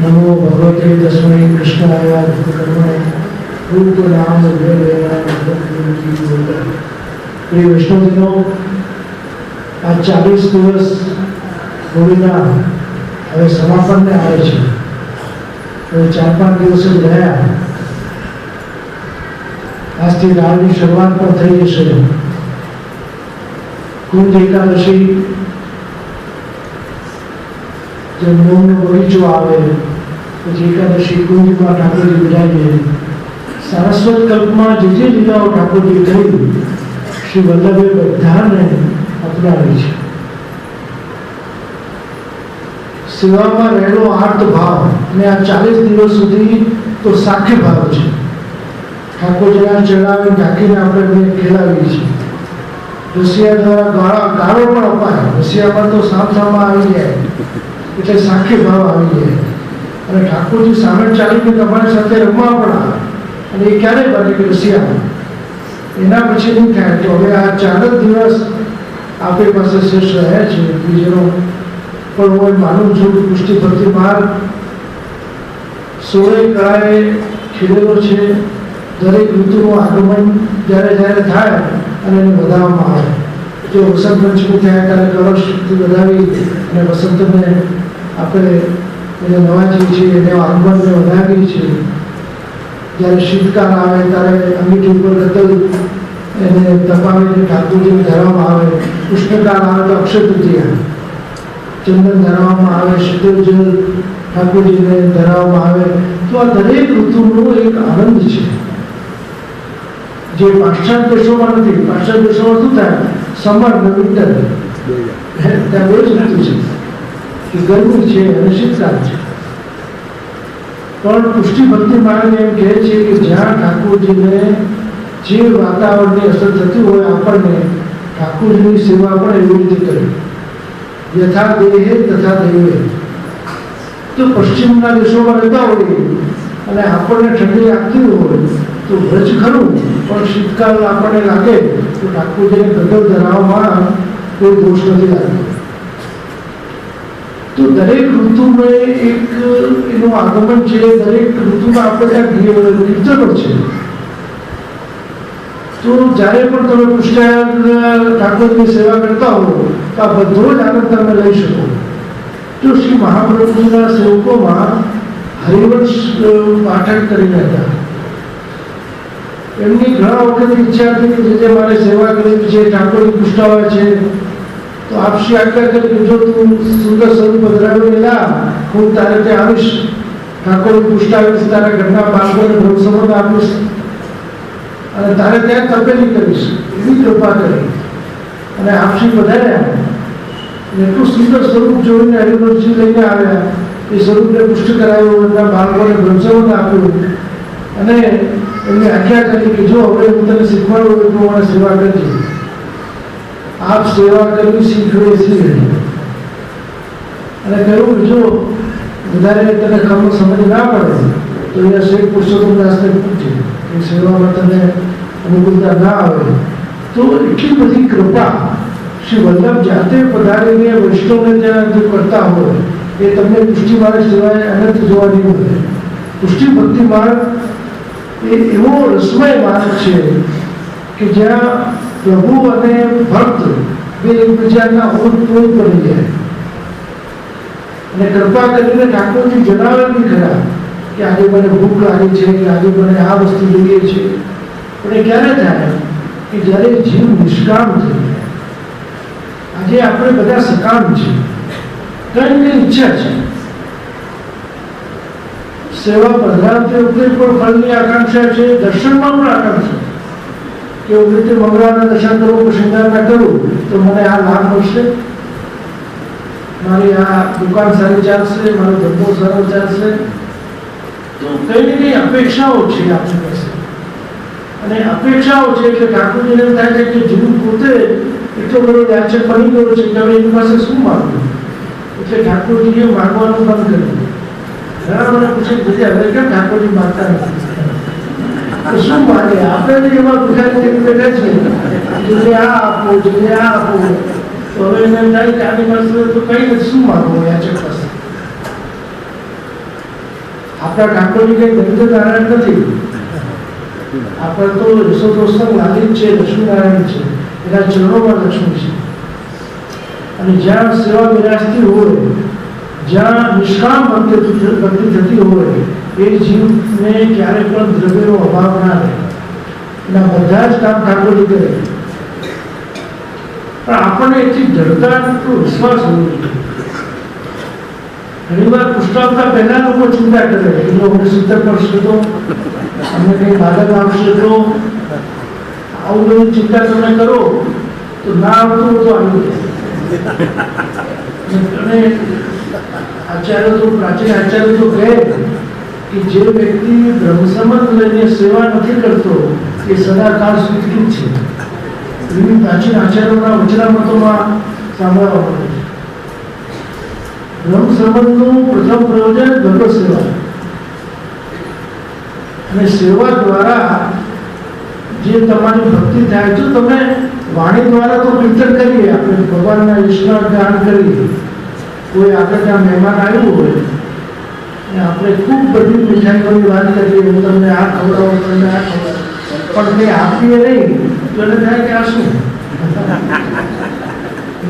नमो भगवते तस्मै कृष्णाय धर्मकर्मणे रूप नाम प्रिय वैष्णवजनों, आज 40 દિવસ હોળીના હવે સમાપનને આવે છે. હવે 4-5 દિવસ જ રહ્યા. આજથી રાવની શરૂઆત પણ થઈ જશે. કુંજ એકાદશી જે મોમનો બગીચો આવે, પછી એકાદશી કુંજમાં ઠાકોરજી બિરાજે. સારસ્વત કલ્પમાં જે લીલાઓ ઠાકોરજી કરી, શ્રી વલ્લભે બધાને અપનાવી છે. સેવામાં રહેલો આર્ત ભાવ અને આ 40 દિવસ સુધી તો સાખ્ય ભાવ છે. ઠાકોરજીના ચડાવી ઢાંકીને આપણે ખેલાવીએ છીએ. રસિયા દ્વારા ગાળો પણ અપાય. રસિયામાં તો સામસામા આવી જાય એટલે સાખ્ય ભાવ આવી જાય. અને ઠાકોરજી સામે ચાલીને તમારી સાથે રમવા પણ આવે. અને એ ક્યારે બને કે રસિયામાં, એના પછી નહીં થાય. તો હવે આ 4 દિવસ આપણી પાસે શેષ રહ્યા છે. બીજેનો પણ હું માનું છું કે પુષ્ટિ ભક્તિ માર્ગ 16 કળાએ ખીલેલો છે. દરેક ઋતુનું આગમન જ્યારે જ્યારે થાય અને એને વધારવામાં આવે. જો વસંત પંચમી થાય ત્યારે કળશથી વધાવી અને વસંતને આપણે એને નવાજીએ છીએ, એને આગમનને વધાવીએ છીએ. જ્યારે શીતકાળ આવે ત્યારે અંગીઠી ઉપર રતલ એને તપાવીને ઠાકોરજીને ધરવામાં આવે. ઉષ્ણકાળ આવે તો અક્ષય તૃતીયા ચંદન ધરાવવામાં આવે, શીતળ જલ ઠાકોરજીને ધરાવવામાં આવે. તો આ દરેક ઋતુનો એક આનંદ છે જે પાશ્ચાત્ય દેશોમાં નથી. પાશ્ચાત્ય દેશોમાં શું થાય? સમર અને વિન્ટર, ત્યાં બે જ ઋતુ છે કે ગરમી છે અને શીતકાળ છે. પણ પુષ્ટિ ભક્તિ માર્ગ એમ કહે છે કે જ્યાં ઠાકોરજીને જે વાતાવરણની અસર થતી હોય, આપણને ઠાકોરજીની સેવા પણ એવી રીતે કરવી. યથા દેહે તથા દેવે. તો પશ્ચિમના દેશોમાં રહેતા હોય અને આપણને ઠંડી લાગતી હોય તો વ્રજ ખરું, પણ શીતકાળ આપણને લાગે તો ઠાકોરજીને ગગલ ધરાવવામાં કોઈ દોષ નથી લાગતો. તો દરેક ઋતુને એક એનું આગમન છે. દરેક ઋતુમાં આપણે કીર્તનો છે. તો જ્યારે પણ તમે ઠાકોરની સેવા કરતા હો તો આ બધો જ આનંદ તમે લઈ શકો. તો શ્રી મહાપ્રભુજીના સેવકોમાં હરિવંશ પાઠક કરીને હતા. એમની ઘણા વખત ઈચ્છા હતી કે જે મારે સેવા કરવી છે, ઠાકોરજી પુષ્ટાવા છે, તો આપ શ્રી આજ્ઞા કરી કે જો તું સુંદર સ્વરૂપ ધરાવીને લા, હું તારે ત્યાં આવીશ, ઠાકોરજી પુષ્ટાવીશ, તારા ઘરના બાળકોને ભોગ આપીશ અને તારે ત્યાં તપેલી કરીશ. એવી કૃપા કરી અને આપશ્રી પધાર્યા. એટલું સુંદર સ્વરૂપ જોઈને હરિવંશજી લઈને આવ્યા. એ સ્વરૂપને પુષ્ટ કરાવ્યું, એમના બાળકોને ભ્રમસવન આપ્યું અને એમને આજ્ઞા કરી કે જો હવે હું તને શીખવાડું એ પ્રમાણે સેવા કરજે. આપ સેવા કરવી શીખવે છીએ. અને કહ્યું કે જો વધારે તને ખબર સમજ ના પડે તો અહીંયા શેખ પુરુષોત્તમદાસને પૂછે કે સેવામાં તને અનુકૂળતા ના આવે તો એટલી બધી કૃપા શ્રી વલ્લભ જાતે પધારીને વૈષ્ણવને ત્યાં જો કરતા હોય એ તમને પુષ્ટિ માર્ગ સિવાય અનંત જોવા નહીં મળે. પુષ્ટિ ભક્તિ માર્ગ એ એવો રસમય માર્ગ છે કે જ્યાં પ્રભુ અને ભક્ત બે એકબીજાના ઓતપ્રોત બની જાય. અને કૃપા કરીને ઠાકોરજી જણાવે બી ખરા કે આજે મને ભૂખ લાગી છે, કે આજે મને આ વસ્તુ જોઈએ છે. પણ એ ક્યારે થાય કે જ્યારે જીવ નિષ્કામ થઈ જાય. આજે આપણે બધા સકામ છીએ, કંઈ ને ઈચ્છા છે. સેવા પધરાવતી વખતે પણ ફળની આકાંક્ષા છે, દર્શનમાં પણ આકાંક્ષા કે એવી રીતે મંગળવારના દર્શન કરવું, શૃંગારના કરવું તો મને આ લાભ મળશે, મારી આ દુકાન સારી ચાલશે, મારો ધંધો સારો ચાલશે. તો કંઈ ને કંઈ અપેક્ષાઓ છે આપણી પાસે. અને અપેક્ષાઓ છે એટલે ઠાકોરજીને એમ થાય છે કે જીવ પોતે એટલો બધો યાચક બની ગયો છે કે હવે એની પાસે શું માગવું. એટલે ઠાકોરજીએ માગવાનું બંધ કર્યું. ઘણા મને પૂછે કે હવે કેમ ઠાકોરજી માગતા નથી? શું માગે? આપણે એમાં ભૂખાઈ બેઠા છીએ, જેને આ આપો, જેને આ આપો. તો હવે એને એમ થાય કે આની પાસે તો કઈ નથી, શું માગવું યાચક પાસે. આપણા ઠાકોરજી કઈ દરિદ્ર નારાયણ નથી. આપણે તો યશોદોસ્તર લાલિત છે, લક્ષ્મીનારાયણ છે, એના ચરણોમાં લક્ષ્મી છે. અને જ્યાં સેવા વિરાજતી હોય, જ્યાં નિષ્કામ ભક્તિ થતી હોય, એ જીવને ક્યારે પણ દ્રવ્યનો અભાવ ના રહે. એના બધા જ કામ ઠાકોરજી કરે. પણ આપણને એટલી દૃઢતા, એટલો વિશ્વાસ હોવો જોઈએ. ઘણી વાર પુષ્ટાવતા પહેલા લોકો ચિંતા કરે કે જો અમને 70 પડશે તો, અમને કંઈ બાધક આવશે તો, આવું બધી ચિંતા તમે કરો તો ના આવતું તો આવી જાય. અને આચાર્ય તો, પ્રાચીન આચાર્ય તો કહે કે જે વ્યક્તિ બ્રહ્મસંબંધ લઈને સેવા નથી કરતો એ સદાકાળ સ્વીકૃત છે. એવી પ્રાચીન આચાર્યોના વચનામતોમાં સાંભળવા મળે છે. બ્રહ્મ સંબંધનું પ્રથમ પ્રયોજન ભગવત સેવા, અને સેવા દ્વારા જે તમારી ભક્તિ થાય. જો તમે વાણી દ્વારા તો કીર્તન કરીએ, આપણે ભગવાનના ઈશ્વર ગાન કરીએ, કોઈ આગળ ત્યાં મહેમાન આવ્યું હોય અને આપણે ખૂબ બધી મીઠાઈઓની વાત કરીએ, હું તમને આ ખવડાવું, તમને આ ખવડાવું, પણ કંઈ આપીએ નહીં તો એને થાય કે આ શું?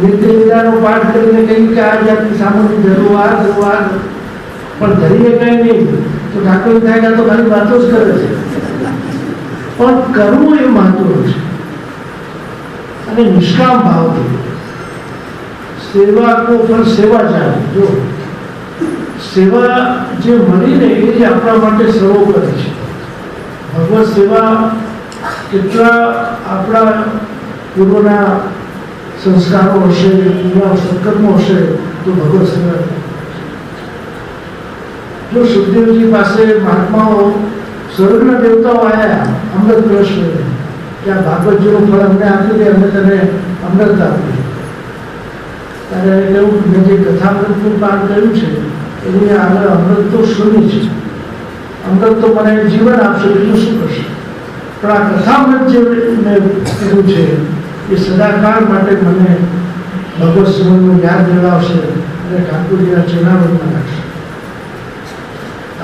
નિત્યલીલાનો પાઠ કરીને કહ્યું કે આ જાતની સામગ્રી જરૂર, આ જરૂર, આ પણ ધરીએ કંઈ નહીં તો ઠાકોર થાય કે તો ખાલી વાતો જ કરે છે. પણ કરવું એ મહત્વનું છે. અને નિષ્કામ ભાવથી સેવા કો ફળ સેવા ચાલે. જો સેવા જે મળીને એ જ આપણા માટે સર્વોપરી છે. ભગવત સેવા કેટલા આપણા પૂર્વના સંસ્કારો હશે, પૂર્વ સત્કર્મો હશે તો ભગવત સેવા. જો સુખદેવજી પાસે મહાત્માઓ, સ્વર્ગના દેવતાઓ આવ્યા અમૃત કળશ લઈને કે આ ભાગવતજીનું ફળ અમને આપ્યું કે અમે તને અમૃત આપ્યું, ત્યારે એવું મેં જે કથામૃતનું પાન કર્યું છે એની આગળ અમૃત તો શૂન્ય છે. અમૃત તો મને જીવન આપશે, બીજું શું કરશે? પણ આ કથામૃત જે મેં કર્યું છે એ સદાકાળ માટે મને ભગવત સ્વરૂપનું યાદ દિલાવશે અને ઠાકોરજીના ચરણામૃતમાં રાખશે.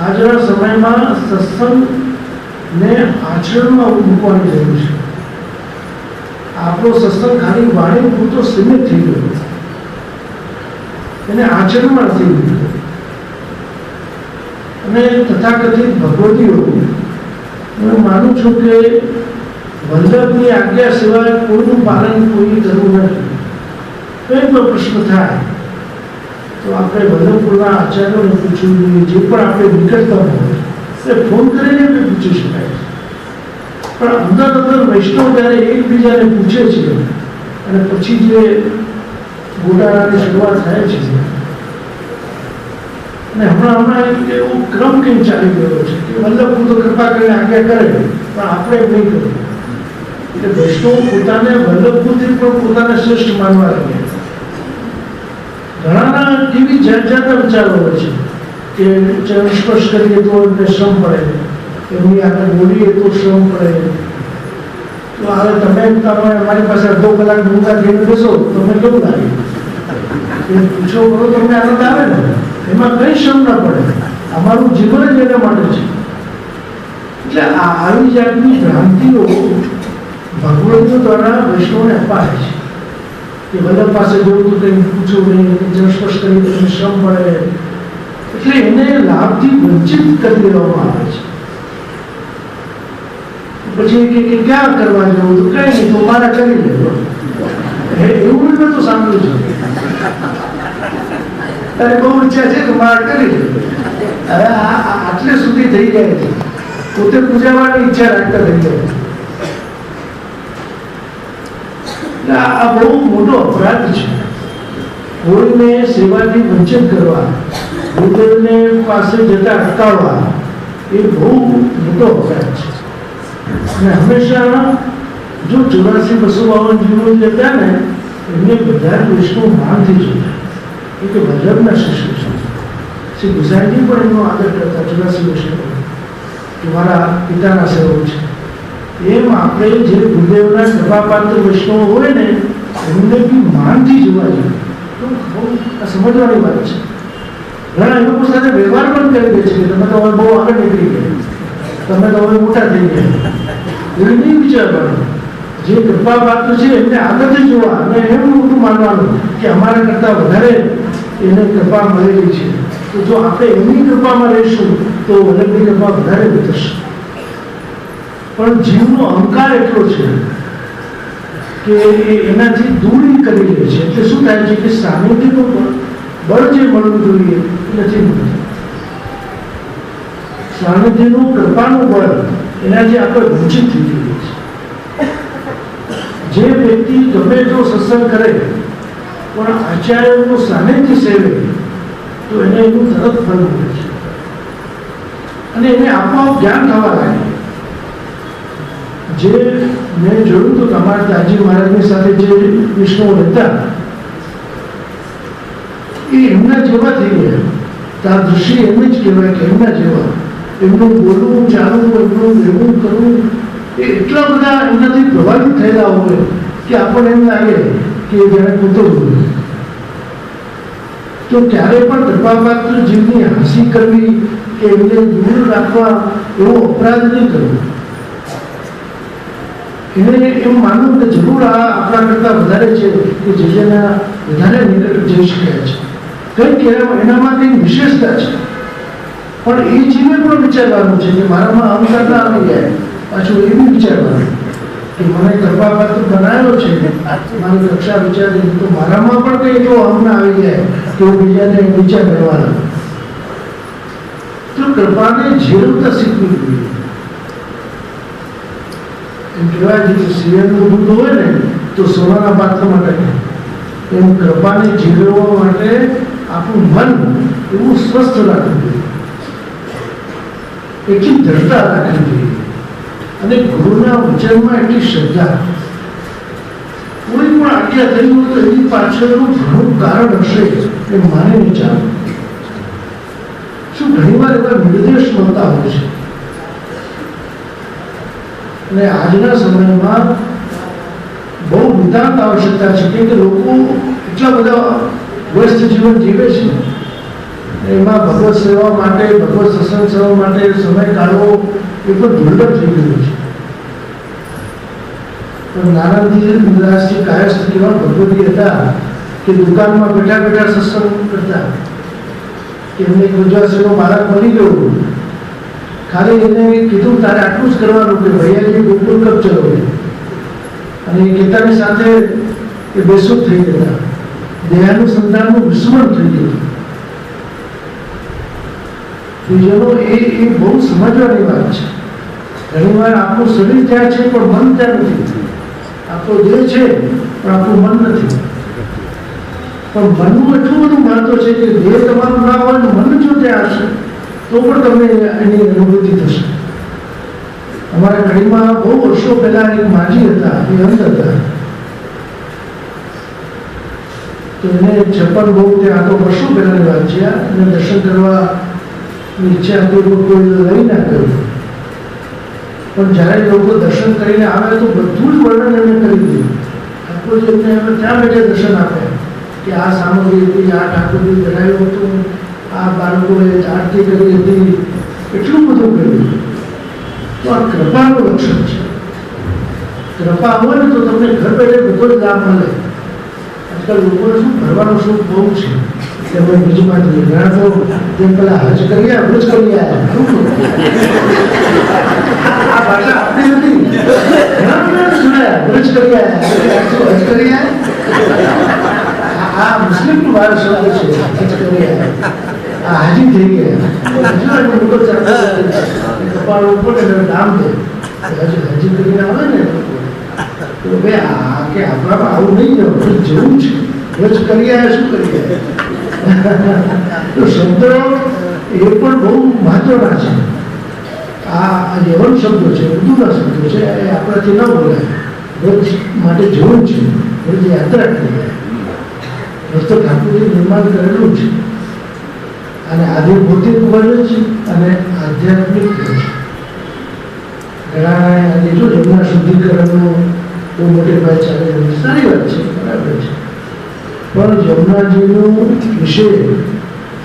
આજના સમયમાં સત્સંગને આચરણમાં મૂકવાની જરૂર છે. આપણો સત્સંગ ખાલી વાણી પૂરતો સીમિત થઈ ગયો, એને આચરણમાં થઈ ગયું. અને તથાકથિત ભગવતીઓ, હું માનું છું કે વલ્લભની આજ્ઞા સિવાય કોઈનું પાલન કોઈ કરવું નથી. કંઈ પણ પ્રશ્ન થાય તો આપણે વલ્લભપુરના આચાર્યોને પૂછવું જોઈએ. જે પણ આપણે નિકટતમ હોય એ ફોન કરીને આપણે પૂછી શકાય. પણ અંદર વૈષ્ણવ જ્યારે એકબીજાને પૂછે છે અને પછી જે ગોટાળાની શરૂઆત થાય છે, અને હમણાં એવો ક્રમ કેમ ચાલી ગયો છે કે વલ્લભપુર તો કૃપા કરીને આજ્ઞા કરે પણ આપણે નહીં કરવું. એટલે વૈષ્ણવ પોતાને વલ્લભપુરથી પણ પોતાને શ્રેષ્ઠ માનવા લાગે. ઘણાના એવી જાત જાતના વિચારો હોય છે કે ચરણ સ્પર્શ કરીએ તો એમને શ્રમ પડે, એમની આગળ બોલીએ તો શ્રમ પડે. તો હવે તમે અમારી પાસે અડધો કલાક ડુંગા થઈને બેસો તમને કેવું લાગે? એ પૂછો કરો તમને આનંદ આવે ને, એમાં કંઈ શ્રમ ના પડે. અમારું જીવન જ એના માટે છે. એટલે આવી જાતની ભ્રાંતિઓ ભગવંતો દ્વારા વૈષ્ણવને અપાય છે કે વલ્લભ પાસે જવું તો કંઈ પૂછવું નહીં, જળ સ્પર્શ કરી તો શ્રમ પડે. એટલે એને લાભથી વંચિત કરી દેવામાં આવે છે. પછી કે ક્યાં કરવા જવું તો કઈ નહીં, તો મારા કરી લેવો. એવું મેં તો સાંભળ્યું છે. અરે બહુ ઈચ્છા છે તો મારા કરી લે. હવે આટલે સુધી થઈ જાય છે, પોતે પૂજાવાની ઈચ્છા રાખતા થઈ જાય. આ બહુ મોટો અપરાધ છે. કોઈને સેવાથી વંચિત કરવા, ગુરુદેવને પાસે જતા અટકાવવા એ બહુ મોટો અપરાધ છે. અને હંમેશા જો 84-252 જીવો જે હતા ને એમને બધા જ વૈષ્ણવ માનથી જોતા. એ કે વલ્લભના શિષ્ય છે. શ્રી ગુસાઈજી પણ એમનો આદર કરતા 84 વૈષ્ણવ કે મારા પિતાના સેવક છે. એમ આપણે જે ગુરુદેવના કૃપાપાત્ર વૈષ્ણવ હોય ને એમને બી માનથી જોવા જોઈએ. તો બહુ સમજવાની વાત છે. ઘણા એ લોકો સાથે વ્યવહાર પણ કરી દે છે કે તમે તો હવે બહુ આગળ નીકળી ગયા, તમે તો હવે મોટા થઈ ગયા. એવું નહીં વિચારવાનું. જે કૃપા પાત્ર છે એમને આગળથી જોવા અને એવું મોટું માનવાનું કે અમારા કરતાં વધારે એને કૃપા મળેલી છે. તો જો આપણે એમની કૃપામાં રહીશું તો વલ્લભની કૃપા વધારે વધશે. પણ જીવનો અહંકાર એટલો છે કે એનાથી દૂરી કરી લે છે. એટલે શું થાય છે કે સાનિધ્યનું બળ જે મળવું જોઈએ એ નથી મળતું. સાનિધ્યનું કૃપાનું બળ એનાથી આપણે વંચિત થઈ જઈએ છીએ. જે વ્યક્તિ ગમે એટલો સત્સંગ કરે પણ આચાર્યનું સાનિધ્ય સેવે તો એને એનું તરત ફળ મળે છે અને એને આપોઆપ જ્ઞાન થવા લાગે. જે મેં જોયું હતું તમારા દાજી મહારાજની સાથે જે વિષ્ણુ હતા એ એમના જેવા થઈ ગયા. તાર દૃષ્ટિ એમ જ કહેવાય કે એમના જેવા. એમનું બોલવું ચાલવું, એમનું રહેવું કરવું એ એટલા બધા એમનાથી પ્રભાવિત થયેલા હોય કે આપણને એમ લાગે કે જાણે કૂતરો બોલે. તો ક્યારે પણ કૃપાપાત્ર જીવની હાંસી કરવી કે એમને દૂર રાખવા એવો અપરાધ નહીં કરવો. એને એમ માનવું કે જરૂર આ આપણા કરતાં વધારે છે કે જેના વધારે નિકટ જઈ શક્યા છે, કંઈક એનામાં કંઈક વિશેષતા છે. પણ એ જીવે પણ વિચારવાનું છે કે મારામાં અહંકાર ના આવી જાય. પાછું એ બી વિચારવાનું કે મને કૃપાપાત્ર બનાવેલો છે, મારી રક્ષા વિચારી, તો મારામાં પણ કંઈ એટલો અહમ ના આવી જાય કે હું બીજાને વિચાર કરવાના. તો કૃપાને ઝેરવતા શીખવી જોઈએ. એમ કહેવાય છે કે શિયાળનું દૂધ હોય ને તો સોનાના પાત્રમાં ટકે. એમ કૃપાને ઝેરવવા માટે આપણું મન એવું સ્વસ્થ રાખવું જોઈએ, એટલી દ્રઢતા રાખવી જોઈએ અને ગુરુના વચનમાં એટલી શ્રદ્ધા. કોઈ પણ આજ્ઞા થઈ હોય તો એની પાછળનું ઘણું કારણ હશે એ માનીને ચાલો. શું ઘણી વાર એવા નિર્દેશ મળતા હોય છે અને આજના સમયમાં બહુ નિતાંત આવશ્યકતા છે કે લોકો એટલા બધા વ્યસ્ત જીવન જીવે છે, એમાં ભગવત સેવા માટે, ભગવત સત્સંગ સેવા માટે સમય કાઢવો એ પણ દુર્લભ થઈ ગયું છે. પણ નારાયણજી દાસજી કાયસ્થ કેવા ભગવતી હતા કે દુકાનમાં બેઠા બેઠા સત્સંગ કરતા. કે એમને ગુજરાતીનું બાળક મળી ગયું, ખાલી એને કીધું તારે આટલું જ કરવાનું કે ભૈયાજી ગોકુલ કપ ચલો, અને એ ગીતાની સાથે એ બેસું થઈ ગયા. દેહાનુસંધાનનું વિસ્મરણ થઈ ગયું. જેનો એ બહુ સમજવાની વાત છે. ઘણી વાર આપણું શરીર ત્યાં છે પણ મન ત્યાં નથી. આપણો દેહ છે પણ આપણું મન નથી. પણ મનનું એટલું બધું મહત્વ છે કે દેહ તમારું ના હોય ને મન જો ત્યાં હશે તો પણ તમને એની અનુભૂતિ થશે. અમારા કડીમાં બહુ વર્ષો પહેલા એક માજી હતા, એ અંધ હતા. તો એને છપ્પન બહુ ત્યાં તો વર્ષો પહેલાની વાત છે. એને દર્શન કરવા ઈચ્છા હતી, કોઈ લઈ ના કર્યું. પણ જ્યારે લોકો દર્શન કરીને આવે તો બધું જ વર્ણન એને કરી દીધું. ઠાકોરજી એમને ત્યાં બેઠે દર્શન આપે કે આ સામગ્રી હતી, આ ઠાકોરજી બનાવ્યું હતું, આ બાળકોએ આરતી કરી હતી, એટલું બધું કર્યું. તો આ કૃપાનું લક્ષણ છે. કૃપા હોય ને તો તમને ઘર બેઠે બધો જ લાભ મળે. આજકાલ લોકોને શું ભરવાનું શું બહુ છે કે અમે બીજું માટે ઘણા તો જેમ પેલા હજ કરી આ હજ કરી આ ભાષા આપણી નથી. ઘણા બધા સુનાયા હજ કરી હજ કરી આ મુસ્લિમ ભાષ શબ્દ છે. હજ કરી આ હાજી થઈ ગયા કપાળ ઉપર નામ દે હજી કરીને આવે ને તો ભાઈ આ કે આપણામાં આવું નહીં જવું જવું છે. રજ કરી આવ્યા શું કરી તો શબ્દો એ પણ બહુ મહત્વના છે. આ યવન શબ્દો છે, ઉર્દુના શબ્દો છે, એ આપણાથી ન બોલાય. રજ માટે જવું છે, રજ યાત્રા કરી રસ્તો ઠાકોરજી નિર્માણ કરેલું છે. અને આદિ ભૌતિક વર્ણ છે અને આધ્યાત્મિક છે. ઘણા આજે જો જમના શુદ્ધિકરણનો બહુ મોટે ભાઈ ચાલે, સારી વાત છે, બરાબર છે. પણ જમનાજીનો વિષય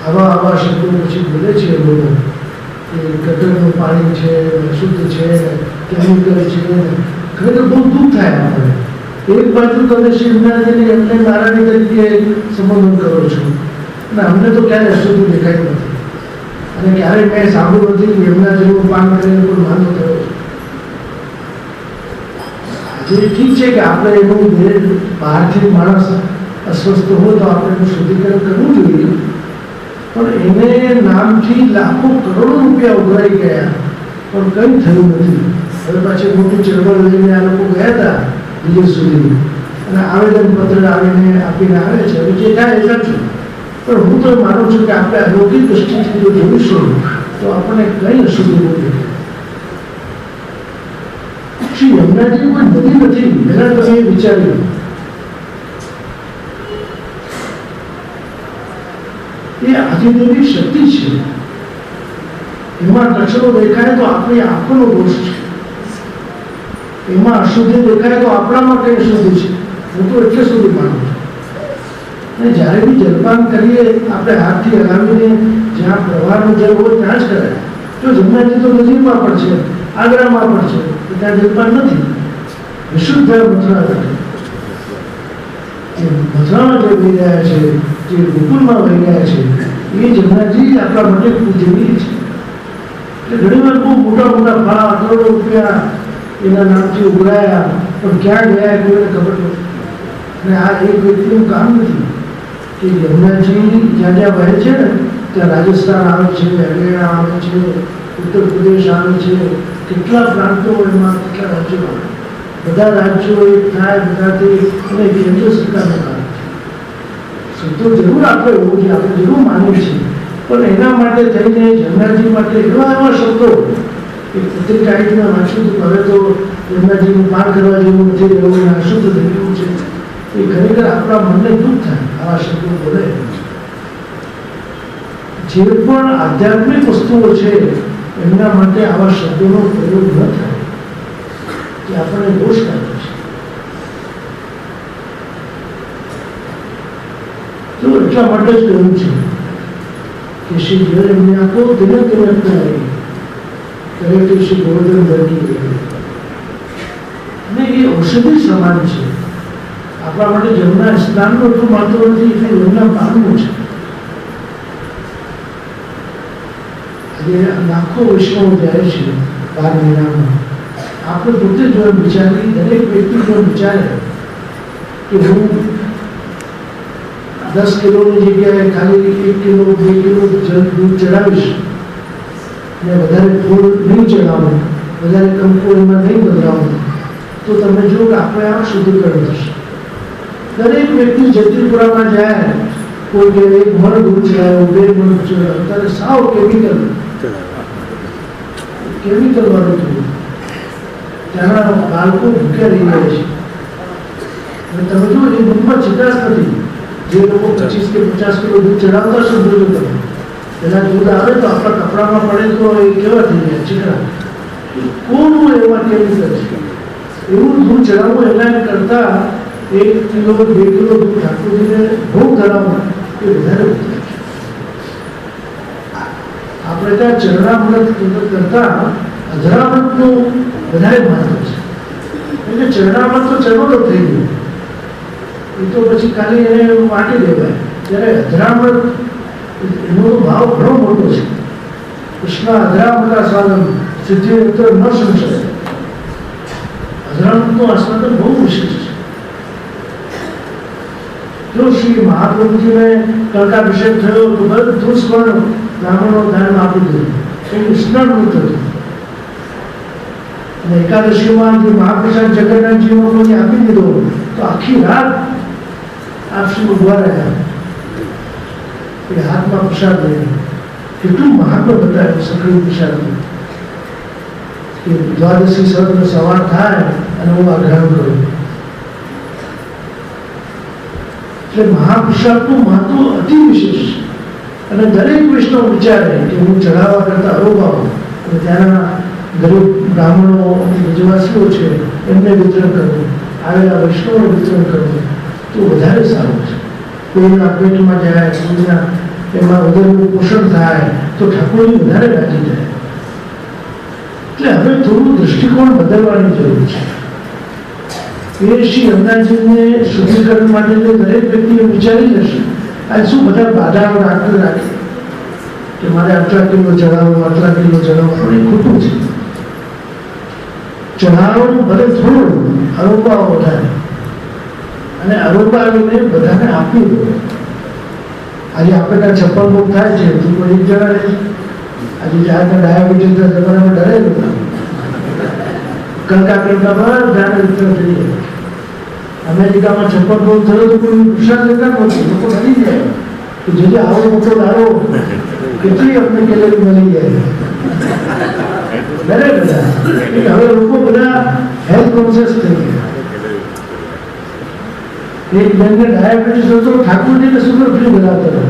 આવા આવા શબ્દો પછી બોલે છે એ લોકો કે ગટરનું પાણી છે, અશુદ્ધ છે, કેમિકલ છે, ખરેખર બહુ દુઃખ થાય આપણે. એક બાજુ તમે શિવનાથજીની એમને નારાયણ તરીકે સંબોધન કરો છો અને અમને તો ક્યારેય અશુદ્ધ દેખાયું નથી અને ક્યારેય મેં સાંભળ્યું નથી કે એમના જેવું પાન કરીને પણ માનો થયો છે. જે ઠીક છે કે આપણે એનું બહારથી માણસ અસ્વસ્થ હોય તો આપણે એનું શુદ્ધિકરણ કરવું જોઈએ, પણ એને નામથી લાખો કરોડો રૂપિયા ઉઘરાઈ ગયા પણ કંઈ થયું નથી. હવે પાછી મોટી ચળવળ લઈને આ લોકો ગયા હતા દિલ્હી સુધી અને આવેદનપત્ર આવીને આપીને આવે છે. હવે જે થાય એ કરશું, પણ હું તો માનું છું કે આપણે અલૌકિક દૃષ્ટિથી જો જોઈશું તો આપણને કંઈ અશુદ્ધ નથી. શ્રી યમુનાજી કોઈ નદી નથી, પહેલા તમે વિચાર્યું. એ આદિદેવી શક્તિ છે. એમાં કચરો દેખાય તો આપણી આંખોનો દોષ છે, એમાં અશુદ્ધિ દેખાય તો આપણામાં કઈ અશુદ્ધિ છે. હું તો એટલે સુધી માનું છું. અને જ્યારે બી જલપાન કરીએ આપણે હાથથી હલાવીને જ્યાં પ્રવાહનું જળ હોય ત્યાં જ કરાય. જો જમનાજી તો નજીકમાં પણ છે, આગ્રામાં પણ છે, ત્યાં જલપાન નથી. વિશુદ્ધ મથુરા નથી. મથુરામાં જે વહી રહ્યા છે, જે ગોકુલમાં વહી રહ્યા છે, એ જમનાજી આપણા માટે પૂજનીય છે. એટલે ઘણી વાર બહુ મોટા મોટા ભાવ કરોડો રૂપિયા એના નામથી ઉઘરાયા પણ ક્યાં ગયા કોઈને ખબર નથી. અને આ એક વ્યક્તિનું કામ નથી કે યમુનાજી જ્યાં જ્યાં વહે છે ને ત્યાં રાજસ્થાન આવે છે, હરિયાણા આવે છે, ઉત્તર પ્રદેશ આવે છે, કેટલા પ્રાંતો એમાં કેટલા રાજ્યો આવે. બધા રાજ્યો એક થાય બધાથી અને કેન્દ્ર સરકારનું કામ છે. તો જરૂર આપણે હોવું જોઈએ, આપણે જરૂર માનીએ છીએ, પણ એના માટે થઈને જમનાજી માટે એવા એવા શબ્દો એક પત્રિકા વાંચ્યું હતું. હવે તો જમનાજીનું પાર કરવા જેવું નથી, એવું અશુદ્ધ થઈ ગયું છે. એ ખરેખર આપણા મનને દુઃખ થાય આવા શબ્દો બોલે. જે પણ આધ્યાત્મિક વસ્તુઓ છે એમના માટે આવા શબ્દોનો પ્રયોગ ન થાય, કે આપણને દોષ લાગે છે. તો એટલા માટે જ કહ્યું છે કે શ્રી જય એમને આખો દિને દિને અપનાવી કરે કે શ્રી ગોવર્ધન વર્ગી અને એ ઔષધિ સમાન છે. આપણા માટે જમના સ્નાનનું એટલું મહત્વ નથી એટલું જમના પાનનું છે. આજે લાખો વૈષ્ણવ જાય છે 12 મહિનામાં. આપણે પોતે જો વિચારી, દરેક વ્યક્તિ જો વિચારે કે હું 10 કિલોની જગ્યાએ ખાલી 1 કિલો 2 કિલો દૂધ ચડાવીશ ને વધારે ફૂલ નહીં ચડાવું, વધારે કંકુ એમાં નહીં બદલાવું, તો તમે જો કે આપણે આ શુદ્ધિકરણ થશે. દરેક વ્યક્તિ જતીપુરામાં જાય, કોઈ કે 1 મણ દૂધ ચડાવ્યું, 2 મણ ચડાવ્યું, અત્યારે સાવ કેમિકલ વાળું થયું. ત્યાંના બાળકો ભૂખ્યા રહી ગયા છે. અને તમે જો એ દૂધમાં ચિકાસ નથી. જે લોકો 25 કે 50 કિલો દૂધ ચડાવતા શું જોયું તમે? પહેલાં દૂધ આવે તો આપણા કપડામાં પડે તો એ કેવા થઈ ગયા ચીકણા. કોનું એમાં કેમિકલ છે? એવું દૂધ ચડાવવું એના કરતાં 1 કિલો 2 કિલો દૂધ ઠાકોરજીને ભોગ ધરાવવું એ વધારે ઉત્તમ છે. આપણે ત્યાં ચરણામૃત કરતાં અધરામૃતનું વધારે મહત્વ છે. એટલે ચરણામૃત તો ચરણો થઈ ગયું, એ તો પછી ખાલી એને વાટી દેવાય. ત્યારે અધરામૃત એનો ભાવ ઘણો મોટો છે. કૃષ્ણ અધરામૃતા સ્વાદમ સિદ્ધિ તો ન સંશય. અધરામૃતનું આસ્વાદન બહુ વિશેષ છે. જો શ્રી મહાપ્રભુજીને કનકાભિષેક થયો તો બધું સ્વર્ણ બ્રાહ્મણો દાન આપી દીધું. એ સ્નાનમૃત હતું. અને એકાદશીમાં જે મહાપ્રસાદ જગન્નાથજીનો કોઈ આપી દીધો તો આખી રાત આપશ્રી ઉભા રહ્યા એ હાથમાં પ્રસાદ લઈને. કેટલું મહાત્મા બતાવ્યું સક્રિય પ્રસાદનું કે દ્વાદશી સર્વનો સવાર થાય અને હું આગ્રહ કરું. એટલે મહાપ્રસાદનું મહત્વ અતિ વિશેષ. અને દરેક વૈષ્ણવ વિચારે કે હું ચઢાવવા કરતા અરોગાવું અને ત્યાંના ગરીબ બ્રાહ્મણો વ્રજવાસીઓ છે એમને વિતરણ કરવું, આવેલા વૈષ્ણવને વિતરણ કરવું તો વધારે સારું છે. કોઈના પેટમાં જાય, કોઈના એમાં વધારે પોષણ થાય તો ઠાકોરજી વધારે રાજી થાય. એટલે હવે થોડું દૃષ્ટિકોણ બદલવાની જરૂર છે. એ શ્રી અંદાજીને શુદ્ધિકરણ માટે દરેક વ્યક્તિએ વિચારી જશે આ શું બધા બાધાઓ રાખે કે મારે આટલા કિલો ચડાવો આટલા કિલો ચડાવો, પણ એ ખોટું છે. ચઢાવવાનું ભલે થોડું, અરોપાઓ વધારે, અને અરોપાવીને બધાને આપી દો. આજે આપણે 56 રોગ થાય છે તો કોઈ એક જણા રહે. આજે જાતના ડાયાબિટીસના જમાનામાં ડરે બધા કરતા બધા વિતરણ થઈ જાય. અમેરિકામાં 56 રોગ થયો તો કોઈ વિશ્વાસ લેતા નથી, લોકો ડરી જાય કે જે આવો મોટો દાડો કેટલી અમને કેલેરી મળી જાય. ડરે બધા. હવે લોકો બધા હેલ્થ કોન્શિયસ થઈ ગયા. એક બેનને ડાયાબિટીસ હતો, ઠાકોરજીને સુગર ફ્રી બનાવતો હતો.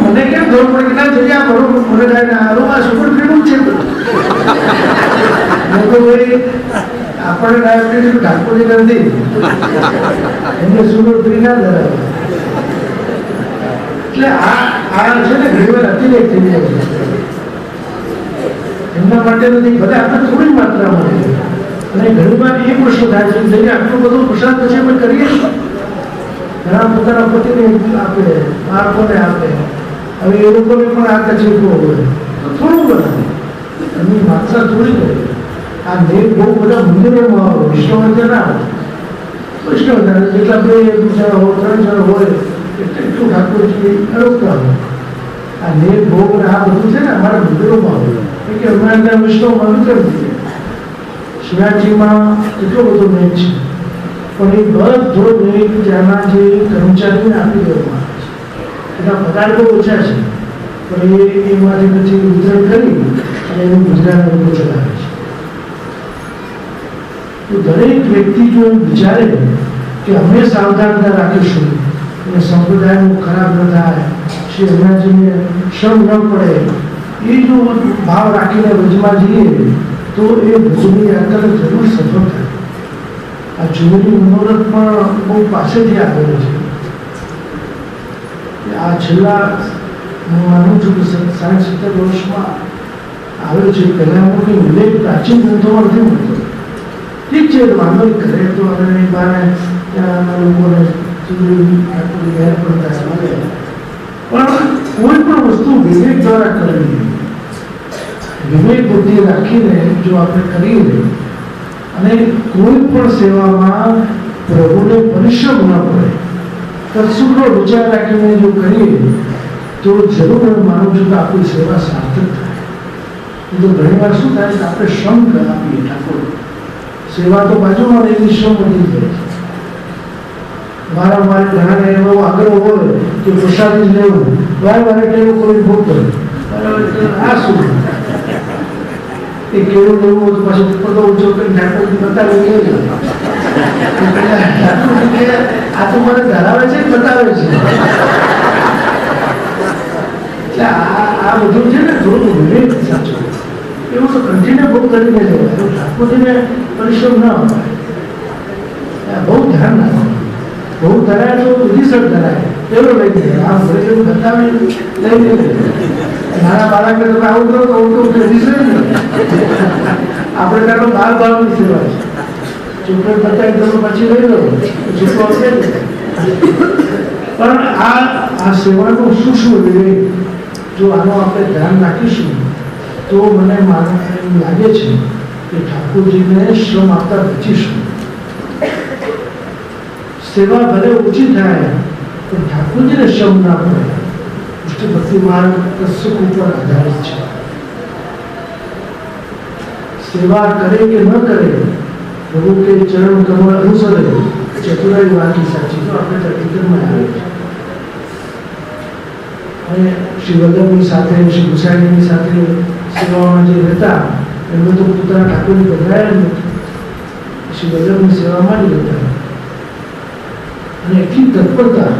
મને કેમ ખબર પડે કે ના જોઈએ આ બરોબર મને આ સુગર ફ્રીનું જ છે. ભાઈ આપણે ડાયાબિટીસ ઠાકોરજી નથી, એમને સુગર ફ્રી ના ધરાવે. એટલે આ છે ને ઘણી વાર અતિરેક થઈ જાય છે. એમના માટે નથી, ભલે આપણે થોડી માત્રામાં લઈએ. અને ઘણી વાર એ પ્રશ્ન થાય છે જેને આટલું બધું પ્રસાદ પછી અમે કરીએ છીએ. ઘણા પોતાના પતિને આપે, બાળકોને આપે, હવે એ લોકોને પણ આ તકલીફો હોય તો થોડું બનાવે, એમની માત્રા થોડી કરે. આ મેઘ બહુ બધા મંદિરોમાં આવે, વિષ્ણુ ના આવે. વૈષ્ણવ જેટલા 2 જણ હોય 3 જણ હોય એટલું ઠાકોરજી અરોગતા હોય. આ મેઘ બહુ આ બધું છે ને અમારા મંદિરોમાં આવે કે અમારા વિષ્ણુમાં વિતરણ થઈ જાય. શિવાજીમાં એટલો બધો મેઘ છે, પણ એ બધો મેઘ ત્યાંના જે કર્મચારીઓને આપી દેવામાં આવે છે. એના પગાર બહુ ઓછા છે, પણ એમાંથી પછી વિતરણ કરી અને એનું ગુજરાત લોકો ચલાવે છે. તો દરેક વ્યક્તિ જો વિચારે કે અમે સાવધાનતા રાખીશું અને સંપ્રદાયનું ખરાબ ન થાય, શ્રી હનુમાનજીને શ્રમ ન પડે, એ જો ભાવ રાખીને વચમાં જઈએ તો એ ભજની યાત્રા જરૂર સફળ થાય. આ જુની મનોરથ પણ બહુ પાસેથી આવેલો છે. આ છેલ્લા હું માનું છું કે 60-70 વર્ષમાં આવેલો છે. પહેલાંનો કંઈ ઉલ્લેખ પ્રાચીન ગ્રંથોમાં નથી મળતો. ઠીક છે, વાંધો કરે તો હવે બારે ત્યાંના લોકોને ઠાકોરજી પડતા મળે, પણ કોઈ પણ વસ્તુ વિવેક દ્વારા કરવી, વિવેક બુદ્ધિ રાખીને જો આપણે કરીએ અને કોઈ પણ સેવામાં પ્રભુને પરિશ્રમ ન પડે, તત્સુખનો વિચાર રાખીને જો કરીએ તો જરૂર હું માનું છું કે આપણી સેવા સાર્થક થાય. તો ઘણી વાર શું થાય કે આપણે શ્રમ આપીએ ઠાકોર, સેવા તો બાજુમાં રહેલી શ્રમ વધી જાય છે. વારંવાર ઘણાને એવો આગ્રહ હોય કે પ્રસાદી જ લેવું, વારંવાર ટેવું કોઈ ભોગ કરે. આ શું એ કેવું લેવું હોય તો પાછું પડદો ઊંચો કરીને ઠાકોરજી બતાવે કે આ તો મને ધરાવે છે બતાવે છે. એટલે આ બધું છે ને થોડું વિવેક સાચું એવું તો કન્ટિન્યુ બહુ કરીને જવાય. ઠાકોરજીને પરિશ્રમ ના અપાય, બહુ ધ્યાન રાખવાનું. બહુ ધરાય તો રિઝલ્ટ ધરાય એવો લઈ જાય. આમ ઘરે જેવું બતાવે લઈ લે. નાના બાળકને તમે આવું કરો તો આવું રિઝલ્ટ નહીં. આપણે કાંઈ બાળ બાળની સેવા છે. ચોકલેટ બતાવી તમે પછી લઈ લો છોકરો આપે. પણ આ સેવાનું શું શું વિવેક જો આનો આપણે ધ્યાન રાખીશું તો મને એમ લાગે છે કે ઠાકોરજીને શ્રમ આપતા બચીશું. સેવા ભલે ઓછી થાય પણ ઠાકોરજીને શ્રમ ના પડે. ભક્તિ માર્ગ સુખ ઉપર આધારિત છે. સેવા કરે કે ન કરે, પ્રભુ કે ચરણ કમળ અનુસરે, ચતુરાઈ વાકી સાચી તો આપણે હકીકતમાં આવે છે. અને શ્રી વલ્લભની સાથે શ્રી ગુસાઈની સાથે સેવામાં જે રહેતા એમને તો પોતાના ઠાકોરજી બદલાયા નથી, શ્રી વલ્લભની સેવામાં જ રહેતા. અને એટલી તત્પરતા,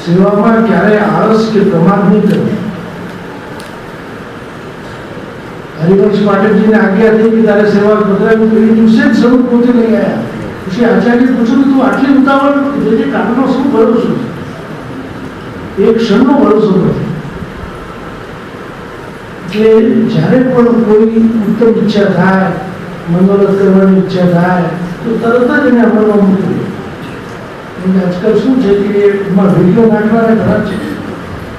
સેવામાં ક્યારેય આળસ કે પ્રમાદ નહીં કરવું. હરિવંશ પાઠકજીને આજ્ઞા થઈ કે તારે સેવા પધરાવી તો એ દિવસે જ સ્વરૂપ પોતે લઈ આવ્યા. પછી આચાર્ય પૂછ્યું કે તું આટલી ઉતાવળ જે કામનો શું ભરોસો છે? એક ક્ષણનો ભરોસો નથી. કે જ્યારે પણ કોઈ ઉત્તમ ઈચ્છા થાય, મનોરથ કરવાની ઈચ્છા થાય તો તરત જ એને અમલમાં મૂકવી. આજકાલ શું છે કે એમાં વિઘ્નો નાખવાના ઘણા છે.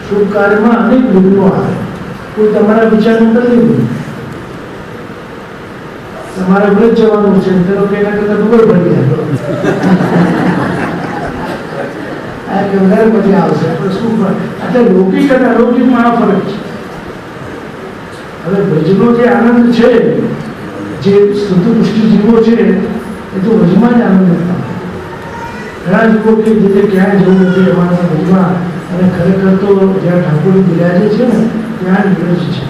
શુભ કાર્યમાં અનેક વિઘ્નો આવે. કોઈ તમારા વિચાર નથી લીધું, તમારે વ્રત જવાનું છે, તેનો કે એના કરતા દુબઈ ભરી જાય કે વધારે મજા આવશે. આપણે શું એટલે લૌકિક અને અલૌકિકમાં આ ફરક છે. હવે વ્રજનો જે આનંદ છે, જે શુદ્ધ પુષ્ટિ જીવો છે, એ તો વ્રજમાં જ આનંદ લેતા. ઘણા જીવો કે જે ક્યાંય જવું નથી એમાંના વ્રજમાં, અને ખરેખર તો જ્યાં ઠાકોર બિરાજે છે ને ત્યાં જ વ્રજ છે.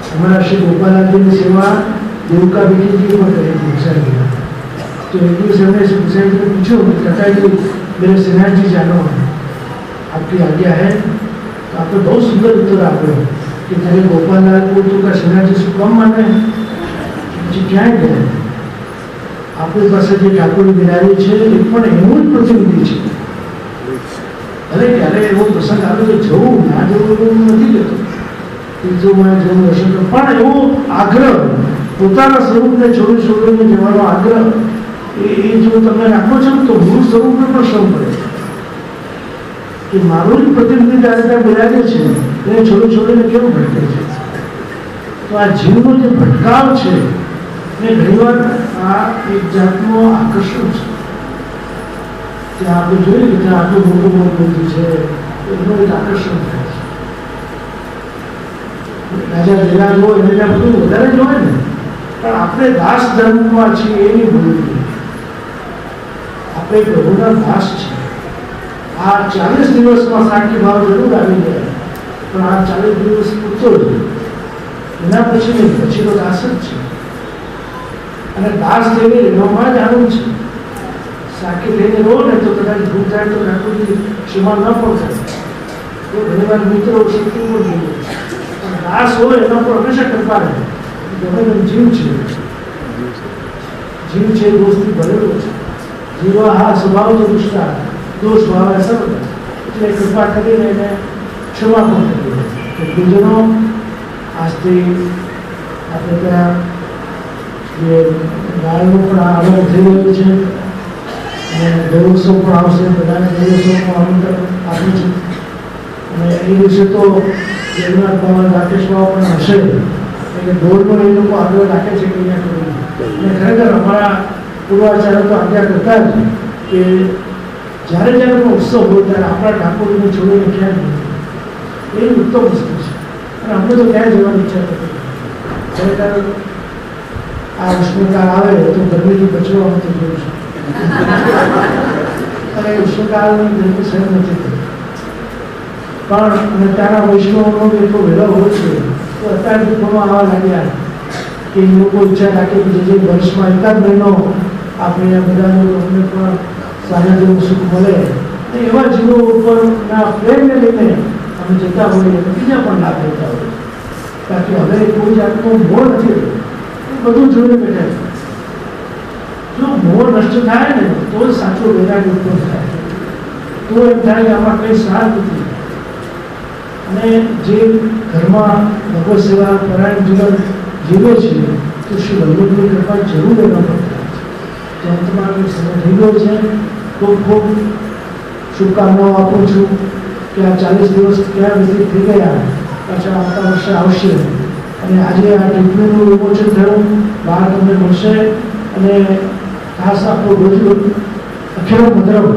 हमारा श्री गोपालाजी की सेवा देवका बेटी जी पर करी थी गुसाई जी। तो एक दिन हमने गुसाई जी को पूछो, कथा जी मेरे सेनाथ जी जानो है, आपकी आज्ञा है? तो आपने बहुत सुंदर उत्तर आपको कि तेरे गोपाललाल को तो का सेनाथ जी से कम माने जी क्या गए आपके पास जो ठाकुर बिराजी है एक पण एवं ज प्रतिनिधि है। अरे क्यारे एवो प्रसंग आवे तो जવું ના જવું એવું નથી લેતો, તીર્થોમાં જવું દર્શન કરવું, પણ એવો આગ્રહ પોતાના સ્વરૂપને છોડીને જવાનો આગ્રહ એ જો તમે રાખો છો તો મૂળ સ્વરૂપને પણ શ્રમ પડે કે મારું જ પ્રતિનિધિ ત્યાં બિરાજે છે એને છોડીને કેવું ભટકે છે. તો આ જીવનો જે ભટકાવ છે ને ઘણીવાર આ એક જાતનું આકર્ષણ છે. ત્યાં આપણે જોઈએ કે ત્યાં આટલું મોટું બધું છે એનું એક આકર્ષણ થાય છે. રાજા વિરાજ હોય એને ત્યાં બધું વધારે જ હોય ને, પણ આપણે દાસ ધર્મમાં છીએ એ નહીં ભૂલવું જોઈએ. આપણે પ્રભુના દાસ છીએ. આ 40 દિવસમાં સાક્ષી ભાવ જરૂર આવી જાય, પણ આ 40 દિવસ પૂરતો જ, એના પછી નહીં, પછી તો દાસ જ છે. અને દાસ થઈને એનોમાં જ આનંદ છે. સાકી થઈને રહો ને તો કદાચ ભૂલ થાય તો ઠાકોરજી ક્ષમા ન પણ થાય. તો ઘણી વાર મિત્રો શક્તિ પણ જોઈએ, પણ દાસ હોય એના પર હંમેશા કૃપા રહે. ગમે તેમ જીવ છે, જીવ છે દોષથી ભરેલો છે. જીવા હા સ્વભાવ તો દુષ્ટા દોષ ભાવ સર્વ, એટલે કૃપા કરીને એને ક્ષમા પણ કરી. ગુરુજનો આજથી આપણે ત્યાં જે ગાયનો પણ આરંભ થઈ રહ્યો છે અને દેવોત્સવ પણ આવશે. બધાને દેવોત્સવનું આમંત્રણ આપ્યું છે. અને એ દિવસે તો જગન્નાથ બાબા રાકેશ બાબા પણ હશે, એટલે દોડનો એ લોકો આગ્રહ રાખે છે કે અહીંયા કરવું. અને ખરેખર અમારા પૂર્વાચાર્ય તો આજ્ઞા કરતા જ કે જ્યારે જ્યારે પણ ઉત્સવ હોય ત્યારે આપણા ઠાકોરજીને છોડીને ક્યાં નહીં, એ ઉત્તમ વસ્તુ છે. અને અમને તો ક્યાંય જવાની ઈચ્છા નથી. ખરેખર આ ઉષ્ણકાળ આવે તો ગરમીથી બચવા માટે જોયું છે, અને ઉષ્ણકાળની ગરમી સહન નથી થતી. પણ અને ત્યાંના વૈષ્ણવનો એટલો વહેલો હોય છે તો અત્યારથી ઘણો આવવા લાગ્યા કે એ લોકો ઈચ્છા રાખે કે જે વર્ષમાં એકાદ મહિનો આપણે આ બધા અમને પણ સારા જેવું સુખ મળે. એવા જીવો ઉપરના પ્રેમને લઈને અમે જતા હોઈએ તો બીજા પણ લાભ લેતા હોઈએ. કારણ કે હવે કોઈ જાતનો મોહ નથી, બધું જોઈને બેઠા છે. જો મોહ નષ્ટ થાય ને તો જ સાચો વૈરાગ ઉત્પન્ન થાય. તો એમ થાય કે આમાં કંઈ સાર નથી. અને જે ઘરમાં ભગવત સેવા પરાયણ જીવન જીવે છે તો શ્રી વલ્લભની કૃપા જરૂર એના પર થાય છે. તો અંતમાં સમય થઈ ગયો છે. ખૂબ ખૂબ શુભકામનાઓ આપું છું કે આ 40 દિવસ ક્યાં વ્યતીત થઈ ગયા, પાછા આવતા વર્ષે આવશે. અને આજે આ ટીપણીનું વિમોચન થયું, બહાર તમને મળશે. અને ખાસ આપણું બધું અખેરો મધ્રમ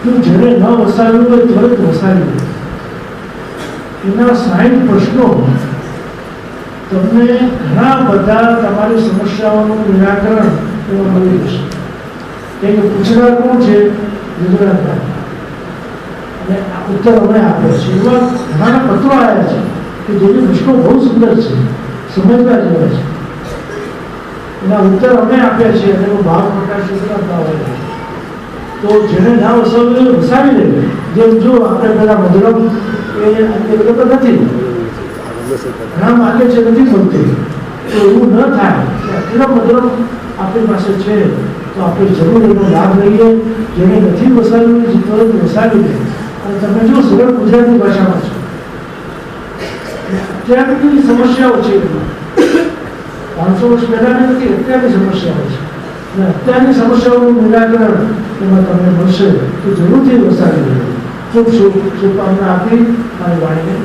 તું જેને ન વસાવ્યું હોય ત્વરિત વસાવ્યું. એના 60 પ્રશ્નો તમને ઘણા બધા તમારી સમસ્યાઓનું નિરાકરણ એમાં મળી જશે. કે પૂછનાર કોણ છે? ગુજરાતમાં. અને ઉત્તર અમે આપ્યો છે. એવા ઘણા પત્રો આવ્યા છે કે જેની પ્રશ્નો બહુ સુંદર છે, સમજવા જેવા છે. એના ઉત્તર અમે આપ્યા છે અને એનો ભાવ પ્રકાશ આવે. તો જેને ના વસાવ્યું વસાવી લે. જેમ જો આપણે પેલા મધુરમ એ અવેલેબલ નથી, ઘણા માગે છે નથી મળતી, તો એવું ન થાય. અઢળક મધરમ આપણી પાસે છે, તો આપણે જરૂર એનો લાભ લઈએ. જેને નથી વસાવ્યું એ તરત વસાવી લે. અને તમે જો સરળ ગુજરાતી ભાષામાં છે, અત્યારની સમસ્યાઓ છે, 500 વર્ષ પહેલાની નથી, અત્યારની સમસ્યાઓ છે. અને અત્યારની સમસ્યાઓનું નિરાકરણ એમાં તમને મળશે, તો જરૂરથી વસાવી લે. ખૂબ શુભકામના આપી મારી વાણીને